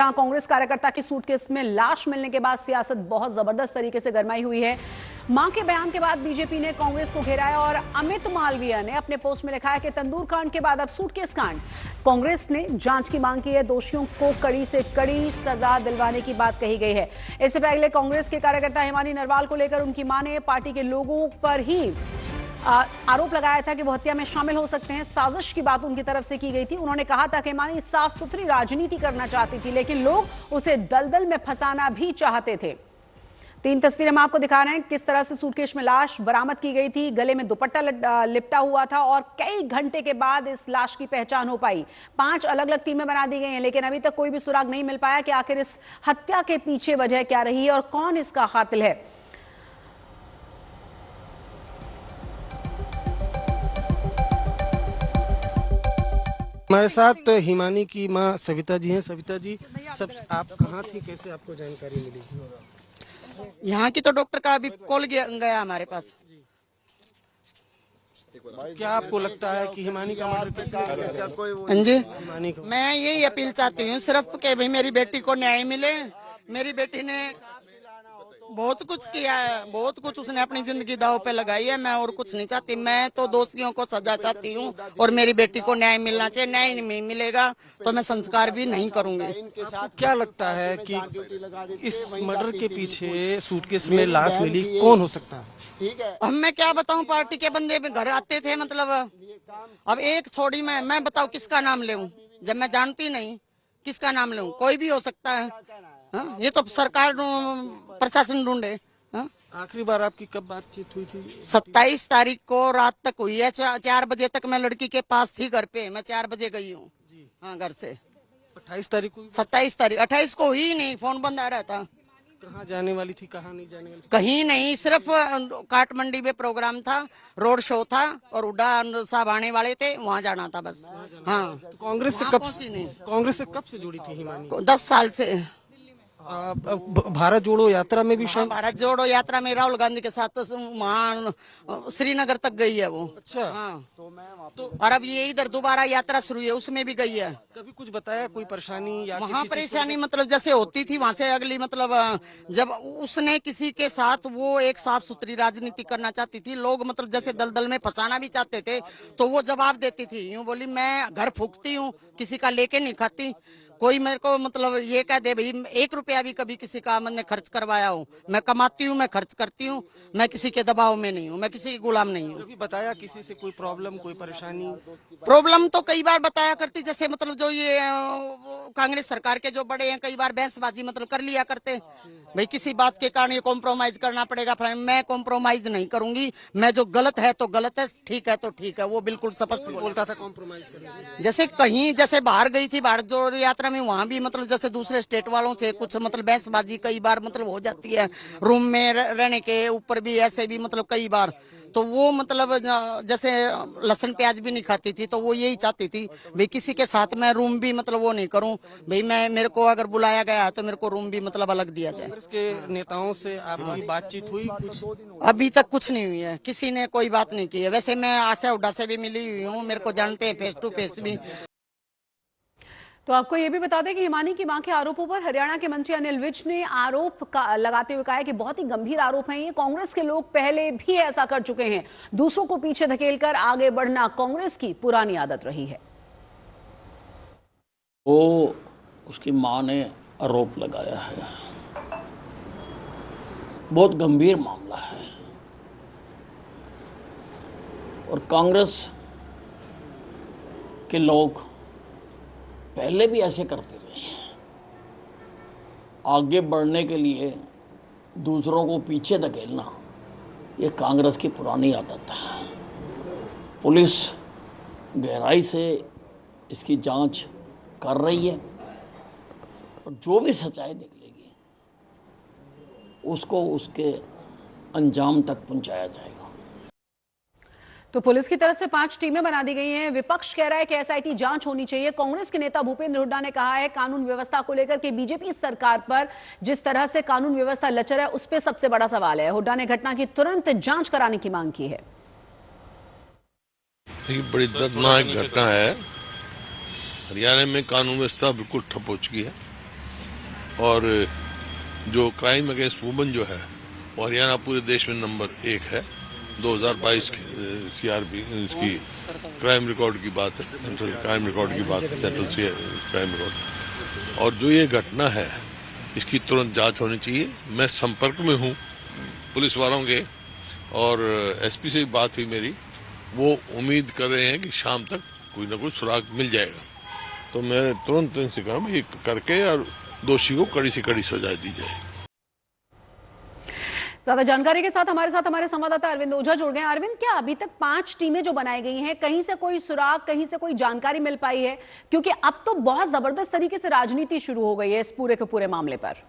जहां कांग्रेस कार्यकर्ता की सूटकेस में लाश मिलने के बाद सियासत बहुत जबरदस्त तरीके से गरमाई हुई है। मां के बयान के बाद बीजेपी ने कांग्रेस को घेरा है और अमित मालवीय ने अपने पोस्ट में लिखा है कि तंदूर कांड के बाद अब सूटकेस कांड। कांग्रेस ने जांच की मांग की है, दोषियों को कड़ी से कड़ी सजा दिलवाने की बात कही गई है। इससे पहले कांग्रेस के कार्यकर्ता हिमानी नरवाल को लेकर उनकी मां ने पार्टी के लोगों पर ही आरोप लगाया था कि वो हत्या में शामिल हो सकते हैं। साजिश की बात उनकी तरफ से की गई थी। उन्होंने कहा था कि हिमानी साफ सुथरी राजनीति करना चाहती थी, लेकिन लोग उसे दलदल में फंसाना भी चाहते थे। 3 तस्वीरें हम आपको दिखा रहे हैं किस तरह से सूटकेस में लाश बरामद की गई थी। गले में दुपट्टा लिपटा हुआ था और कई घंटे के बाद इस लाश की पहचान हो पाई। 5 अलग अलग टीमें बना दी गई हैं, लेकिन अभी तक कोई भी सुराग नहीं मिल पाया कि आखिर इस हत्या के पीछे वजह क्या रही है और कौन इसका कातिल है। हमारे साथ हिमानी की मां सविता जी हैं। सविता जी, सब आप कहाँ थी, कैसे आपको जानकारी मिली? यहाँ की तो डॉक्टर का अभी कॉल गया हमारे पास। क्या आपको लगता है कि हिमानी का मर्डर किसने किया? हाँ जी, हिमानी का। मैं यही अपील चाहती हूँ सिर्फ कि भाई मेरी बेटी को न्याय मिले। मेरी बेटी ने बहुत कुछ किया है, बहुत कुछ उसने अपनी जिंदगी दांव पे लगाई है। मैं और कुछ नहीं चाहती, मैं तो दोषियों को सजा चाहती हूँ और मेरी बेटी को न्याय मिलना चाहिए। न्याय नहीं मिलेगा तो मैं संस्कार भी नहीं करूंगी। आपको क्या लगता है कि इस मर्डर के पीछे सूटकेस में लाश मिली, कौन हो सकता है? अब मैं क्या बताऊं, पार्टी के बंदे घर आते थे, मतलब अब एक थोड़ी मैं बताऊं किसका नाम लेऊं जब मैं जानती नहीं किसका नाम लेऊं। कोई भी हो सकता है। हाँ? ये तो सरकार प्रशासन ढूंढे। हाँ? आखिरी बार आपकी कब बातचीत हुई थी? 27 तारीख को रात तक हुई है। 4 बजे तक मैं लड़की के पास थी घर पे। मैं 4 बजे गई हूँ हाँ घर से। 28 तारीख को? 27 तारीख 28 को हुई नहीं, फोन बंद आ रहा था। कहाँ जाने वाली थी, कहाँ नहीं जाने वाली थी? कहीं नहीं, सिर्फ काठमंडी में प्रोग्राम था, रोड शो था और उड्डा साहब आने वाले थे, वहाँ जाना था बस। हाँ, तो कांग्रेस से कब से जुड़ी थी हिमानी? 10 साल से। भारत जोड़ो यात्रा में भी शामिल? भारत जोड़ो यात्रा में राहुल गांधी के साथ वहाँ श्रीनगर तक गई है वो। अच्छा। हाँ, तो और अब ये इधर दोबारा यात्रा शुरू है, उसमें भी गई है। कभी कुछ बताया कोई परेशानी या वहाँ परेशानी मतलब जैसे होती थी वहाँ से अगली, मतलब जब उसने किसी के साथ वो एक साफ सुथरी राजनीति करना चाहती थी, लोग मतलब जैसे दलदल में फंसाना भी चाहते थे, तो वो जवाब देती थी। यूँ बोली मैं घर फूकती हूँ, किसी का लेके नहीं खाती। कोई मेरे को मतलब ये कह दे भाई 1 रुपया भी कभी किसी का मैंने खर्च करवाया हूँ, मैं कमाती हूँ, मैं खर्च करती हूँ, मैं किसी के दबाव में नहीं हूँ, मैं किसी की गुलाम नहीं हूँ। कभी बताया किसी से कोई प्रॉब्लम, कोई परेशानी? प्रॉब्लम तो कई बार बताया करती, जैसे मतलब जो ये कांग्रेस सरकार के जो बड़े हैं, कई बार बहसबाजी मतलब कर लिया करते भाई किसी बात के कारण ये कॉम्प्रोमाइज करना पड़ेगा। मैं कॉम्प्रोमाइज नहीं करूंगी। मैं जो गलत है तो गलत है, ठीक है तो ठीक है, वो बिल्कुल स्पष्ट बोलता था कॉम्प्रोमाइज करने। जैसे कहीं जैसे बाहर गई थी भारत जोड़ो यात्रा में, वहाँ भी मतलब जैसे दूसरे स्टेट वालों से कुछ मतलब बहसबाजी कई बार मतलब हो जाती है। रूम में रहने के ऊपर भी ऐसे भी मतलब कई बार, तो वो मतलब जैसे लहसुन प्याज भी नहीं खाती थी, तो वो यही चाहती थी भाई किसी के साथ मैं रूम भी मतलब वो नहीं करूं भाई। मेरे को अगर बुलाया गया है तो मेरे को रूम भी मतलब अलग दिया जाए। कांग्रेस के नेताओं से आपकी बातचीत हुई कुछ? अभी तक कुछ नहीं हुई है, किसी ने कोई बात नहीं की है। वैसे मैं आशा हुड्डा से भी मिली हुई हूँ, मेरे को जानते हैं फेस टू फेस भी। तो आपको ये भी बता दें कि हिमानी की मां के आरोपों पर हरियाणा के मंत्री अनिल विज ने आरोप लगाते हुए कहा है कि बहुत ही गंभीर आरोप हैं ये। कांग्रेस के लोग पहले भी ऐसा कर चुके हैं। दूसरों को पीछे धकेलकर आगे बढ़ना कांग्रेस की पुरानी आदत रही है। वो उसकी मां ने आरोप लगाया है, बहुत गंभीर मामला है और कांग्रेस के लोग पहले भी ऐसे करते रहे हैं। आगे बढ़ने के लिए दूसरों को पीछे धकेलना ये कांग्रेस की पुरानी आदत है। पुलिस गहराई से इसकी जांच कर रही है और जो भी सच्चाई निकलेगी उसको उसके अंजाम तक पहुंचाया जाएगा। तो पुलिस की तरफ से 5 टीमें बना दी गई हैं। विपक्ष कह रहा है कि एसआईटी जांच होनी चाहिए। कांग्रेस के नेता भूपेंद्र हुड्डा ने कहा है कानून व्यवस्था को लेकर के बीजेपी सरकार पर जिस तरह से कानून व्यवस्था लचर है उस पर सबसे बड़ा सवाल है। हुड्डा ने घटना की तुरंत जांच कराने की मांग की है। बड़ी दर्दनाक घटना है। हरियाणा में कानून व्यवस्था बिल्कुल ठप हो चुकी है। और जो क्राइम अगेंस्ट वुमेन जो है वो हरियाणा पूरे देश में नंबर 1 है। 2022 की CRP इसकी क्राइम रिकॉर्ड की बात है, सेंट्रल क्राइम रिकॉर्ड की बात है, सेंट्रल क्राइम रिकॉर्ड। और जो ये घटना है इसकी तुरंत जांच होनी चाहिए। मैं संपर्क में हूँ पुलिस वालों के, और SP से बात हुई मेरी, वो उम्मीद कर रहे हैं कि शाम तक कोई ना कोई सुराग मिल जाएगा। तो मैं तुरंत इनसे कहा ये करके और दोषी को कड़ी से कड़ी सजा दी जाए। ज्यादा जानकारी के साथ हमारे संवाददाता अरविंद ओझा जुड़ गए हैं। अरविंद, क्या अभी तक 5 टीमें जो बनाई गई हैं, कहीं से कोई सुराग, कहीं से कोई जानकारी मिल पाई है? क्योंकि अब तो बहुत जबरदस्त तरीके से राजनीति शुरू हो गई है इस पूरे के पूरे मामले पर।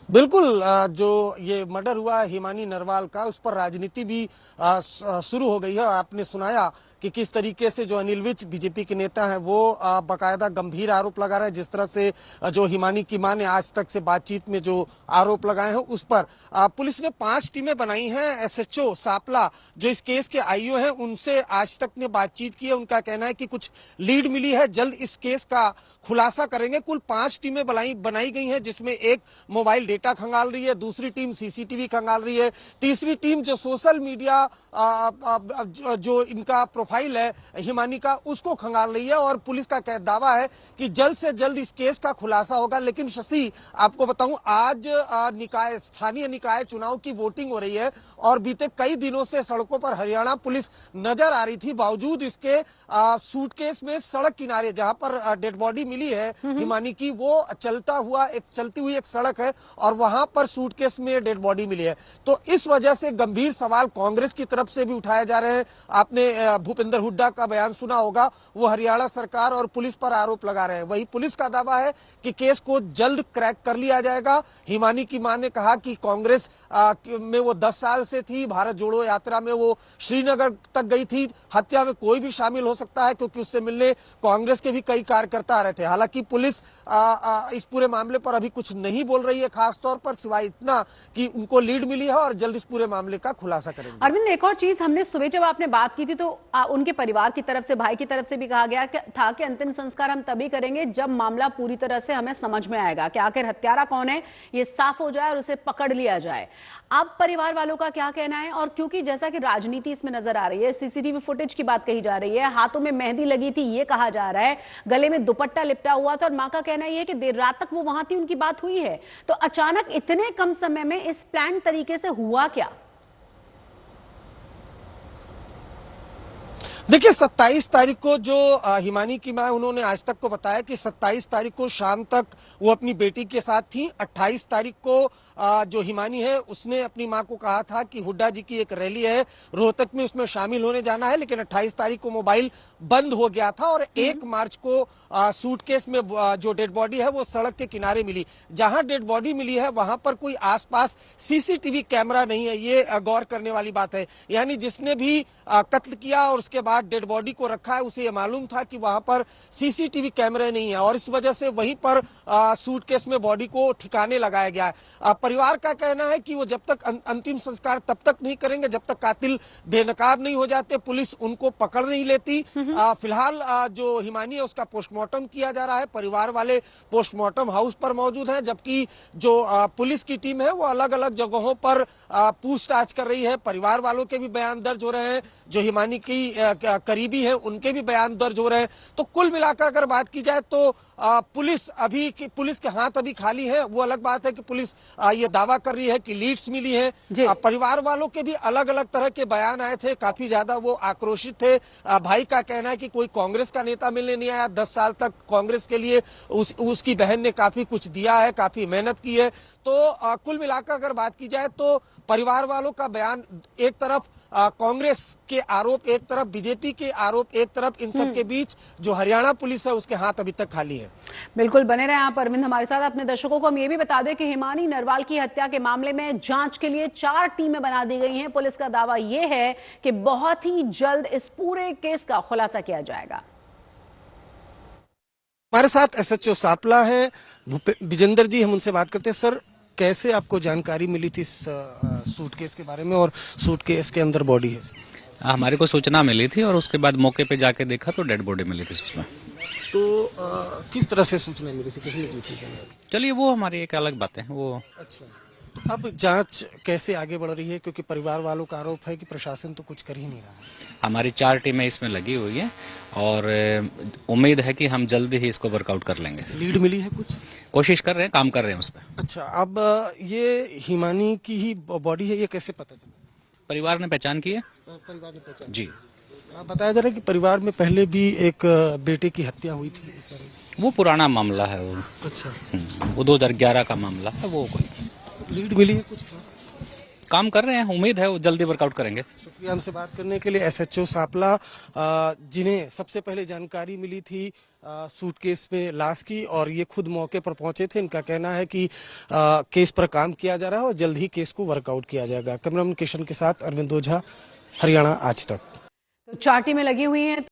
बिल्कुल, जो ये मर्डर हुआ हिमानी नरवाल का, उस पर राजनीति भी शुरू हो गई है। आपने सुनाया कि किस तरीके से जो अनिल विज बीजेपी के नेता हैं वो बाकायदा गंभीर आरोप लगा रहे हैं। जिस तरह से जो हिमानी की मां ने आज तक से बातचीत में जो आरोप लगाए हैं उस पर पुलिस ने 5 टीमें बनाई हैं। SHO सापला जो इस केस के IO हैं उनसे आज तक ने बातचीत की है। उनका कहना है कि कुछ लीड मिली है, जल्द इस केस का खुलासा करेंगे। कुल 5 टीमें बनाई गई हैं, जिसमें एक मोबाइल डेटा खंगाल रही है, दूसरी टीम CCTV खंगाल रही है, तीसरी टीम जो सोशल मीडिया जो इनका प्रोफाइल है हिमानी का उसको खंगाल रही है। और पुलिस का दावा है कि जल्द से जल्द इस केस का खुलासा होगा। लेकिन शशि, आपको बताऊं, आज स्थानीय निकाय चुनाव की वोटिंग हो रही है और बीते कई दिनों से सड़कों पर हरियाणा पुलिस नजर आ रही थी। बावजूद इसके सूटकेस में सड़क किनारे जहां पर डेड बॉडी मिली है हिमानी की, वो चलती हुई एक सड़क है और वहां पर सूटकेस में डेड बॉडी मिली है। तो इस वजह से गंभीर सवाल कांग्रेस की तरफ से भी उठाए जा रहे हैं। आपने भूपेंद्र हुड्डा का बयान सुना होगा, वो हरियाणा सरकार और पुलिस पर आरोप लगा रहे हैं। वही पुलिस का दावा है कि केस को जल्द क्रैक कर लिया जाएगा। हिमानी की मां ने कहा कि कांग्रेस में वो 10 साल से थी, भारत जोड़ो यात्रा में वो श्रीनगर तक गई थी। हत्या में कोई भी शामिल हो सकता है क्योंकि उससे मिलने कांग्रेस के भी कई कार्यकर्ता आ रहे थे। हालांकि पुलिस इस पूरे मामले पर अभी कुछ नहीं बोल रही है, खास तौर पर सिवाय इतना कि उनको लीड मिली है और जल्द इस पूरे मामले का खुलासा करेंगे। अरविंद, एक और चीज, हमने सुबह जब आपने बात की थी तो उनके परिवार की तरफ से, भाई की तरफ से भी कहा गया था कि अंतिम संस्कार हम तभी करेंगे जब मामला पूरी तरह से हमें समझ में आएगा कि आखिर हत्यारा कौन है, ये साफ हो जाए और उसे पकड़ लिया जाए। अब परिवार वालों का क्या कहना है? और क्योंकि जैसा कि राजनीति इसमें नजर आ रही है, CCTV फुटेज की बात कही जा रही है, हाथों में मेहंदी लगी थी ये कहा जा रहा है, गले में दुपट्टा लिपटा हुआ था और मां का कहना यह है कि देर रात तक वो वहां थी, उनकी बात हुई है। तो अचानक इतने कम समय में इस प्लान तरीके से हुआ क्या? देखिए, 27 तारीख को जो हिमानी की मां, उन्होंने आज तक को बताया कि 27 तारीख को शाम तक वो अपनी बेटी के साथ थी। 28 तारीख को जो हिमानी है उसने अपनी मां को कहा था कि हुड्डा जी की एक रैली है रोहतक में, उसमें शामिल होने जाना है। लेकिन 28 तारीख को मोबाइल बंद हो गया था और 1 मार्च को सूटकेस में जो डेड बॉडी है वो सड़क के किनारे मिली। जहां डेड बॉडी मिली है वहां पर कोई आसपास CCTV कैमरा नहीं है, ये गौर करने वाली बात है। यानी जिसने भी कत्ल किया और उसके बाद डेड बॉडी को रखा है उसे ये मालूम था कि वहां पर CCTV कैमरे नहीं है और इस वजह से वहीं पर सूटकेस में बॉडी को ठिकाने लगाया गया है। परिवार का कहना है कि वो जब तक अंतिम संस्कार तब तक नहीं करेंगे जब तक कातिल बेनकाब नहीं हो जाते, पुलिस उनको पकड़ नहीं लेती। फिलहाल जो हिमानी है उसका पोस्टमार्टम किया जा रहा है। परिवार वाले पोस्टमार्टम हाउस पर मौजूद हैं, जबकि जो पुलिस की टीम है वो अलग अलग जगहों पर पूछताछ कर रही है। परिवार वालों के भी बयान दर्ज हो रहे हैं, जो हिमानी की करीबी हैं उनके भी बयान दर्ज हो रहे हैं। तो कुल मिलाकर अगर बात की जाए तो पुलिस के हाथ अभी खाली है। वो अलग बात है कि पुलिस ये दावा कर रही है कि लीड्स मिली है। परिवार वालों के भी अलग अलग तरह के बयान आए थे, काफी ज्यादा वो आक्रोशित थे। भाई का कहना है कि कोई कांग्रेस का नेता मिलने नहीं आया, 10 साल तक कांग्रेस के लिए उसकी बहन ने काफी कुछ दिया है, काफी मेहनत की है। तो कुल मिलाकर अगर बात की जाए तो परिवार वालों का बयान एक तरफ, कांग्रेस के आरोप एक तरफ, बीजेपी के आरोप एक तरफ, इन सब के बीच जो हरियाणा पुलिस है उसके हाथ अभी तक खाली है। बिल्कुल, बने रहे आप अरविंद हमारे साथ। अपने दर्शकों को हम ये भी बता दें कि हिमानी नरवाल की हत्या के मामले में जांच के लिए 4 टीमें बना दी गई हैं। पुलिस का दावा यह है कि बहुत ही जल्द इस पूरे केस का खुलासा किया जाएगा। हमारे साथ SHO सापला है विजेंद्र जी, हम उनसे बात करते हैं। सर, कैसे आपको जानकारी मिली थी सूटकेस के बारे में और सूटकेस के अंदर बॉडी है? हमारे को सूचना मिली थी और उसके बाद मौके पे जाके देखा तो डेड बॉडी मिली थी उसमें। तो किस तरह से सूचना मिली थी, किसने दी थी? चलिए वो हमारी एक अलग बात है वो। अच्छा, तो अब जांच कैसे आगे बढ़ रही है, क्योंकि परिवार वालों का आरोप है कि प्रशासन तो कुछ कर ही नहीं रहा है। हमारी 4 टीमें इसमें लगी हुई है और उम्मीद है कि हम जल्द ही इसको वर्कआउट कर लेंगे। लीड मिली है कुछ? कोशिश कर रहे हैं, काम कर रहे हैं उस पर। अच्छा, अब ये हिमानी की ही बॉडी है, ये कैसे पता चला? परिवार ने पहचान की है परिवार ने पहचान जी। बताया जा रहा है कि परिवार में पहले भी एक बेटे की हत्या हुई थी इस बारे में। वो पुराना मामला है वो। अच्छा, वो 2011 का मामला है वो। कोई लीड मिली है कुछ खास? काम कर रहे हैं, उम्मीद है वो जल्दी वर्कआउट करेंगे। शुक्रिया हमसे बात करने के लिए। एसएचओ सांपला, जिन्हें सबसे पहले जानकारी मिली थी सूटकेस में लाश की और ये खुद मौके पर पहुंचे थे, इनका कहना है कि केस पर काम किया जा रहा है और जल्द ही केस को वर्कआउट किया जाएगा। कैमरामैन किशन के साथ अरविंद ओझा, हरियाणा आज तक। तो 4 टीमें लगी हुई हैं।